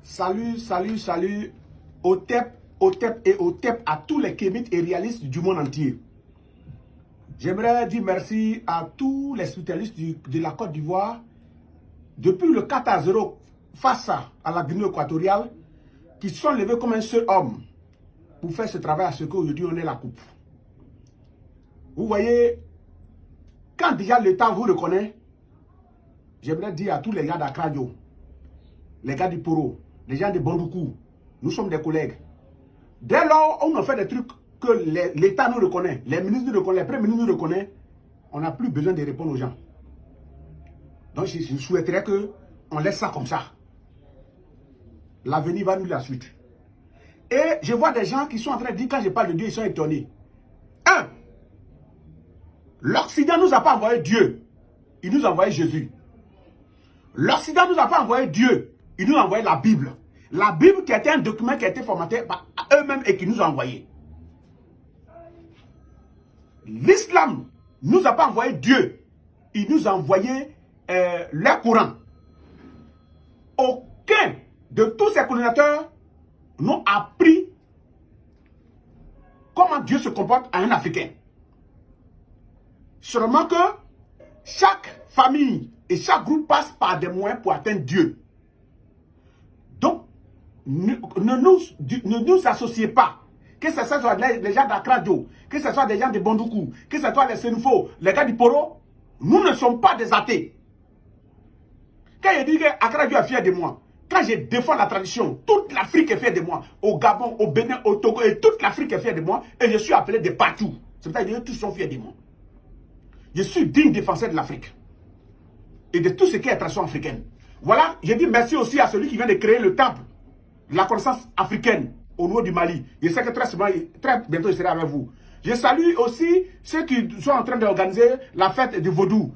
Salut, salut, salut, OTEP et OTEP à tous les kémites et réalistes du monde entier. J'aimerais dire merci à tous les spécialistes de la Côte d'Ivoire depuis le 4-0 face à la Guinée équatoriale qui se sont levés comme un seul homme pour faire ce travail à ce qu'aujourd'hui on ait la coupe. Vous voyez, quand déjà l'État vous reconnaît, j'aimerais dire à tous les gars d'Akradio, les gars du Poro, les gens de Bandoukou, nous sommes des collègues. Dès lors, on a fait des trucs que l'État nous reconnaît, les ministres nous reconnaissent, les premiers ministres nous reconnaissent, on n'a plus besoin de répondre aux gens. Donc je souhaiterais qu'on laisse ça comme ça. L'avenir va nous la suite. Et je vois des gens qui sont en train de dire, quand je parle de Dieu, ils sont étonnés. L'Occident ne nous a pas envoyé Dieu, il nous a envoyé Jésus. L'Occident ne nous a pas envoyé Dieu, il nous a envoyé la Bible. La Bible qui était un document qui a été formaté par eux-mêmes et qui nous a envoyé. L'islam ne nous a pas envoyé Dieu, il nous a envoyé le Coran. Aucun de tous ces colonisateurs n'ont appris comment Dieu se comporte à un Africain. Seulement que chaque famille et chaque groupe passe par des moyens pour atteindre Dieu. Donc, ne nous associez pas. Que ce soit les gens d'Akradio, que ce soit des gens de Bandoukou, que ce soit les Sénoufo, les gars du Poro, nous ne sommes pas des athées. Quand je dis que Akradio est fier de moi, quand je défends la tradition, toute l'Afrique est fière de moi. Au Gabon, au Bénin, au Togo, et toute l'Afrique est fière de moi. Et je suis appelé de partout. C'est-à-dire que tous sont fiers de moi. Je suis digne défenseur de l'Afrique. Et de tout ce qui est tradition africaine. Voilà, je dis merci aussi à celui qui vient de créer le temple de la connaissance africaine au niveau du Mali. Je sais que très bientôt je serai avec vous. Je salue aussi ceux qui sont en train d'organiser la fête du Vaudou.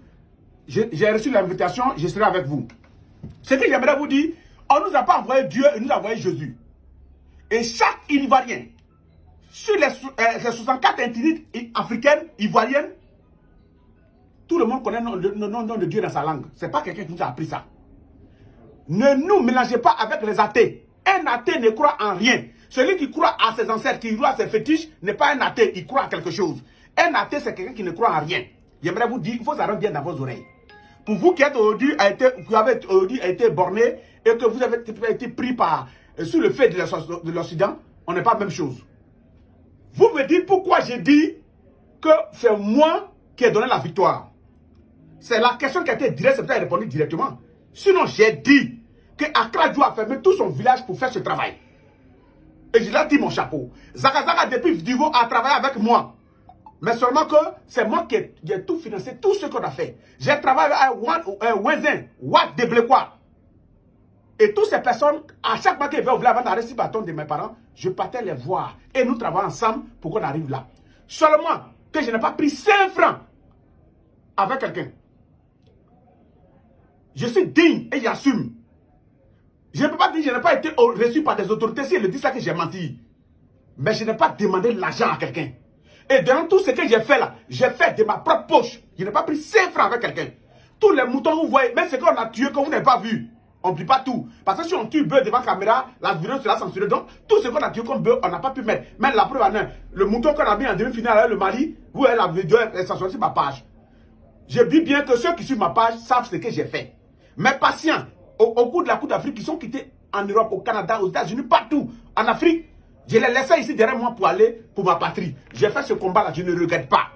J'ai reçu l'invitation, je serai avec vous. Ce que j'aimerais vous dire, on ne nous a pas envoyé Dieu, il nous a envoyé Jésus. Et chaque Ivoirien, sur les 64 ethnies africaines, ivoiriennes, tout le monde connaît le nom de Dieu dans sa langue. Ce n'est pas quelqu'un qui nous a appris ça. Ne nous mélangez pas avec les athées. Un athée ne croit en rien. Celui qui croit à ses ancêtres, qui croit à ses fétiches, n'est pas un athée, il croit à quelque chose. Un athée, c'est quelqu'un qui ne croit en rien. J'aimerais vous dire, il faut ça rentre bien dans vos oreilles. Pour vous qui êtes aujourd'hui été borné et que vous avez été pris par sous le fait de l'Occident, on n'est pas la même chose. Vous me dites pourquoi j'ai dit que c'est moi qui ai donné la victoire. C'est la question qui a été directe, c'est pour ça que j'ai répondu directement. Sinon, j'ai dit que Akradio a fermé tout son village pour faire ce travail. Et je l'ai dit mon chapeau. Zagazaga depuis Vidivo a travaillé avec moi. Mais seulement que c'est moi qui ai tout financé, tout ce qu'on a fait. J'ai travaillé avec un Wenzin, Watt de Blekwa. Et toutes ces personnes, à chaque fois qu'ils veulent ouvrir avant d'arrêter le bâton de mes parents, je partais les voir. Et nous travaillons ensemble pour qu'on arrive là. Seulement que je n'ai pas pris 5 francs avec quelqu'un. Je suis digne et j'assume. Je ne peux pas dire que je n'ai pas été reçu par des autorités. Si elle dit ça que j'ai menti. Mais je n'ai pas demandé l'argent à quelqu'un. Et dans tout ce que j'ai fait là, j'ai fait de ma propre poche. Je n'ai pas pris 5 francs avec quelqu'un. Tous les moutons, vous voyez, même ce qu'on a tué, que vous n'avez pas vu. On ne plie pas tout. Parce que si on tue bœuf devant la caméra, la vidéo sera censurée. Donc, tout ce qu'on a tué comme bœuf, on n'a pas pu mettre. Même la preuve en est, le mouton qu'on a mis en demi-finale avec le Mali, vous voyez, la vidéo est censurée sur ma page. Je dis bien que ceux qui suivent ma page savent ce que j'ai fait. Mes patients, au cours de la Coupe d'Afrique, qui sont quittés en Europe, au Canada, aux États-Unis, partout, en Afrique, je les laissais ici derrière moi pour aller pour ma patrie. J'ai fait ce combat-là, je ne regrette pas.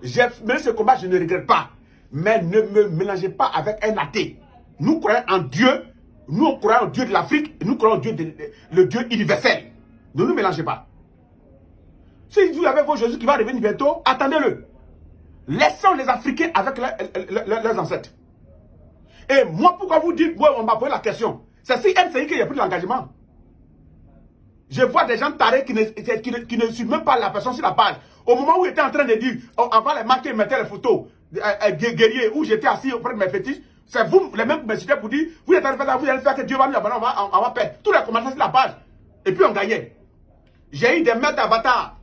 J'ai mené ce combat, je ne regrette pas. Mais ne me mélangez pas avec un athée. Nous croyons en Dieu, nous croyons en Dieu de l'Afrique, nous croyons en Dieu le Dieu universel. Ne nous mélangez pas. Si vous avez vos Jésus qui va revenir bientôt, attendez-le. Laissons les Africains avec leurs ancêtres. Et moi, pourquoi vous dites, ouais, on m'a posé la question. C'est si NCI qui a pris l'engagement. Je vois des gens tarés qui ne suivent même pas la personne sur la page. Au moment où il était en train de dire, avant les marquer, mettez les photos guerriers, où j'étais assis auprès de mes fétiches, c'est vous, les mêmes qui me citaient pour dire, vous êtes en train de faire ça, vous allez faire que Dieu va nous abandonner, on va perdre. Tous les commentaires sur la page. Et puis on gagnait. J'ai eu des maîtres avatars.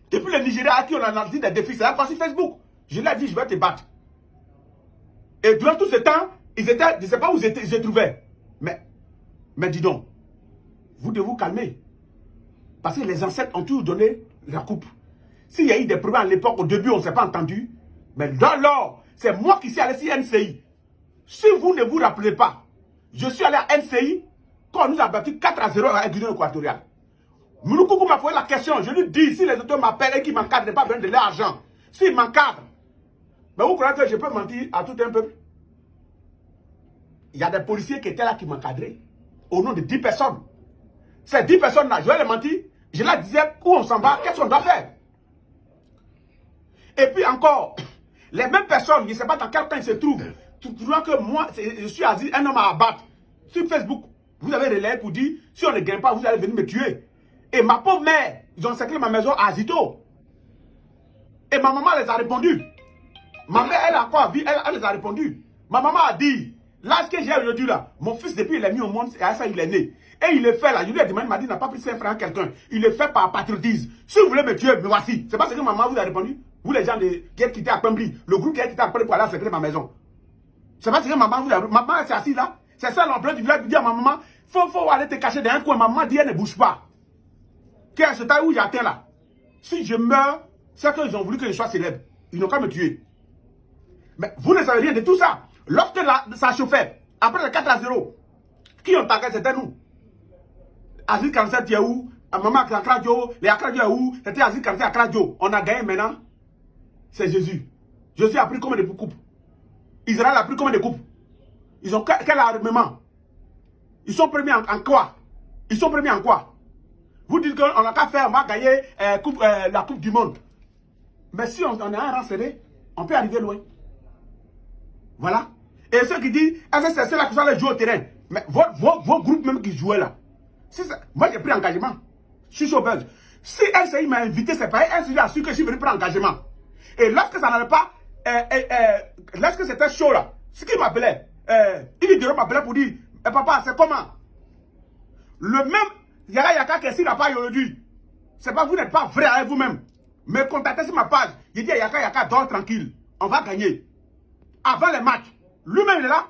Depuis le Nigeria, à qui on a dit des défis, c'est là sur Facebook. Je leur ai dit, je vais te battre. Et durant tout ce temps, ils étaient, je ne sais pas où ils se trouvaient. Mais Mais dis donc, vous devez vous calmer. Parce que les ancêtres ont toujours donné la coupe. S'il y a eu des problèmes à l'époque, au début, on ne s'est pas entendu. Mais dans l'or, c'est moi qui suis allé sur NCI. Si vous ne vous rappelez pas, je suis allé à NCI quand on nous a battu 4-0 à la Guinée équatoriale. Mounoukou m'a posé la question. Je lui dis, si les auteurs m'appellent et qu'ils m'encadrent, n'est pas besoin de l'argent. S'ils m'encadrent, mais vous croyez que je peux mentir à tout un peuple? Il y a des policiers qui étaient là qui m'encadraient. Au nom de 10 personnes. Ces 10 personnes-là, je vais les mentir. Je leur disais où on s'en va, qu'est-ce qu'on doit faire. Et puis encore, les mêmes personnes, je ne sais pas dans quel temps ils se trouvent. Tu vois que moi, je suis un homme à abattre. Sur Facebook, vous avez relayé pour dire, si on ne gagne pas, vous allez venir me tuer. Et ma pauvre mère, ils ont encerclé ma maison à Azito. Et ma maman les a répondu. Ma mère, elle a quoi? Elle les a répondu. Ma maman a dit, là, ce que j'ai aujourd'hui là, mon fils, depuis il est mis au monde, et à ça, il est né. Et il est fait là, je lui ai demandé, il m'a dit, il n'a pas pris 5 francs à quelqu'un. Il est fait par patriotisme. Si vous voulez me tuer, me voici. C'est pas ce que maman vous a répondu. Vous, les gens qui ont quitté à Pembli, le groupe qui a quitté à Pembli pour aller encercler ma maison. C'est pas ce que maman vous a répondu. Maman, c'est assise là. C'est ça l'emploi du village qui dit à ma maman, faut aller te cacher dans un coin. Maman dit, elle ne bouge pas. Qu'est-ce que c'est où j'atteins là? Si je meurs, c'est qu'ils ont voulu que je sois célèbre. Ils n'ont qu'à me tuer. Mais vous ne savez rien de tout ça. Lorsque ça chauffait, après le 4-0, qui ont tagué, c'était nous. Aziz 47 est où? Maman Akradio, les Akradio est où? C'était Aziz 47 Akradio. On a gagné maintenant. C'est Jésus. Jésus a pris combien de coupes? Israël a pris combien de coupes? Ils ont quel armement? Ils sont premiers en quoi? Ils sont premiers en quoi? Vous dites qu'on n'a qu'à faire, on va gagner la Coupe du Monde. Mais si on a un rang serré, on peut arriver loin. Voilà. Et ceux qui disent, c'est ceux-là qui sont allés jouer au terrain. Mais vos groupes même qui jouaient là. Moi j'ai pris engagement. Je suis chauffeur. Si LCI m'a invité, c'est pas LCI a su que je suis venu prendre engagement. Et lorsque ça n'allait pas, lorsque c'était chaud là, ce qui m'appelait, il m'appelait pour dire, papa, c'est comment? Le même Yaka Kessi n'a pas aujourd'hui. C'est pas vous n'êtes pas vrai avec vous-même. Me contactez sur ma page. Il dit Yaka, dors tranquille. On va gagner. Avant les matchs. Lui-même il est là.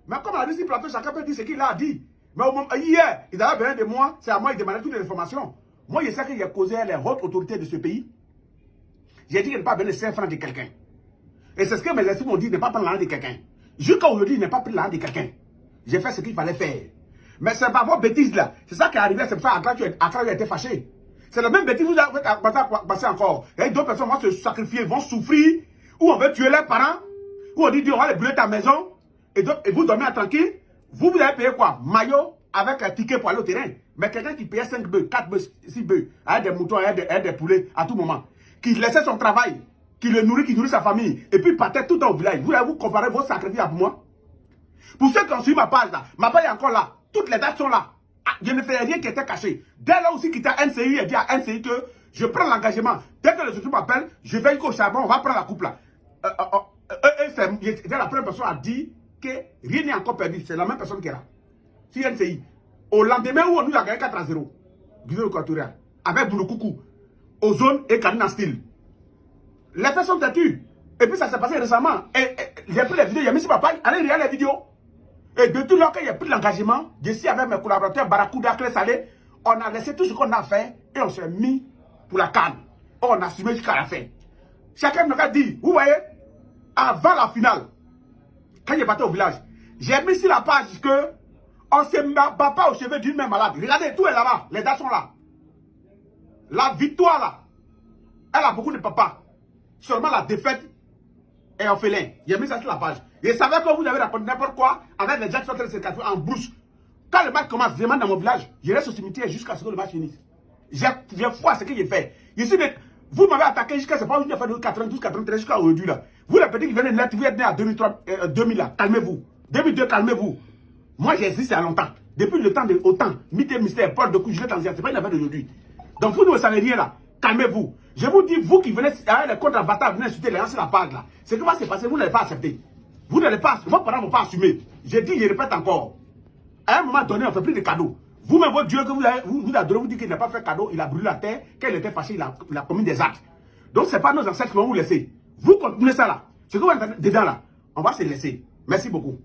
Mais comme on a dit sur le plateau, chacun peut dire ce qu'il a dit. Mais au moment, hier, il avait besoin de moi. C'est à moi, il demandait toutes les informations. Moi, je sais qu'il a causé les hautes autorités de ce pays. J'ai dit qu'il n'est pas besoin de 5 francs de quelqu'un. Et c'est ce que mes esprits m'ont dit, ne pas prendre l'argent de quelqu'un. Jusqu'à aujourd'hui, il n'est pas pris l'argent de quelqu'un. J'ai fait ce qu'il fallait faire. Mais c'est pas vos bêtises là. C'est ça qui est arrivé, c'est pour ça qu'Akra a été fâché. C'est la même bêtise que vous avez passé encore. Il y a d'autres personnes vont se sacrifier, vont souffrir, ou on veut tuer leurs parents, ou on dit on va les brûler ta maison, et vous dormez tranquille. Vous allez payer quoi? Maillot avec un ticket pour aller au terrain. Mais quelqu'un qui payait 5 bœufs, 4 bœufs, 6 bœufs, avec des moutons, avec des poulets à tout moment, qui laissait son travail, qui le nourrit, qui nourrit sa famille, et puis partait tout au village. Vous allez vous comparer vos sacrifices à moi? Pour ceux qui ont suivi ma page là, ma page est encore là. Toutes les dates sont là. Je ne fais rien qui était caché. Dès là aussi, qui était à NCI, il dit à NCI que je prends l'engagement. Dès que les autres m'appellent, je vais jusqu'au charbon, on va prendre la coupe là. C'est la première personne à dire que rien n'est encore perdu. C'est la même personne qui est là. Si NCI. Au lendemain où on nous a gagné 4-0, Guinée équatoriale, avec Boulokoukou, Ozone et Kanina Style. Les faits sont têtus. Et puis ça s'est passé récemment. Et j'ai pris les vidéos, j'ai mis sur ma page, allez regarder les vidéos. Et depuis lors que j'ai pris l'engagement, je suis avec mes collaborateurs, Barakouda, Clé Salé, on a laissé tout ce qu'on a fait et on s'est mis pour la canne. On a assumé jusqu'à la fin. Chacun nous a dit, vous voyez, avant la finale, quand j'ai parti au village, j'ai mis sur la page que on ne se bat pas au chevet d'une même malade. Regardez, tout est là-bas, les dates sont là. La victoire là, elle a beaucoup de papas. Seulement la défaite est orphelin. J'ai mis ça sur la page. Je savais que vous avez raconté n'importe quoi avec les gens qui sont en train de se casser en brousse. Quand le match commence, je demande dans mon village, je reste au cimetière jusqu'à ce que le match finisse. J'ai foi à ce que j'ai fait. Vous m'avez attaqué jusqu'à ce point où j'ai fait de 92, 93 jusqu'à aujourd'hui là. Vous les petits qui venez de naître, vous êtes nés à 2000 là, calmez-vous. 2002, calmez-vous. Moi j'ai existé à longtemps. Depuis le temps de autant, Mité Mystère, Paul de Couche, je c'est pas une affaire d'aujourd'hui. Donc vous ne savez rien là. Calmez-vous. Je vous dis, vous qui venez avec les comptes avatars, venez insulter les gens sur la page là. Ce qui va se passer, vous n'allez pas accepter. Vous n'allez pas, vos parents ne vont pas assumer. J'ai dit, je répète encore. À un moment donné, on ne fait plus de cadeaux. Vous-même, votre Dieu que vous adorez, vous dites qu'il n'a pas fait cadeau, il a brûlé la terre, quand il était fâché, il a commis des actes. Donc, ce n'est pas nos ancêtres qui vont vous laisser. Vous continuez ça là. Ce que vous entendez dedans là, on va se laisser. Merci beaucoup.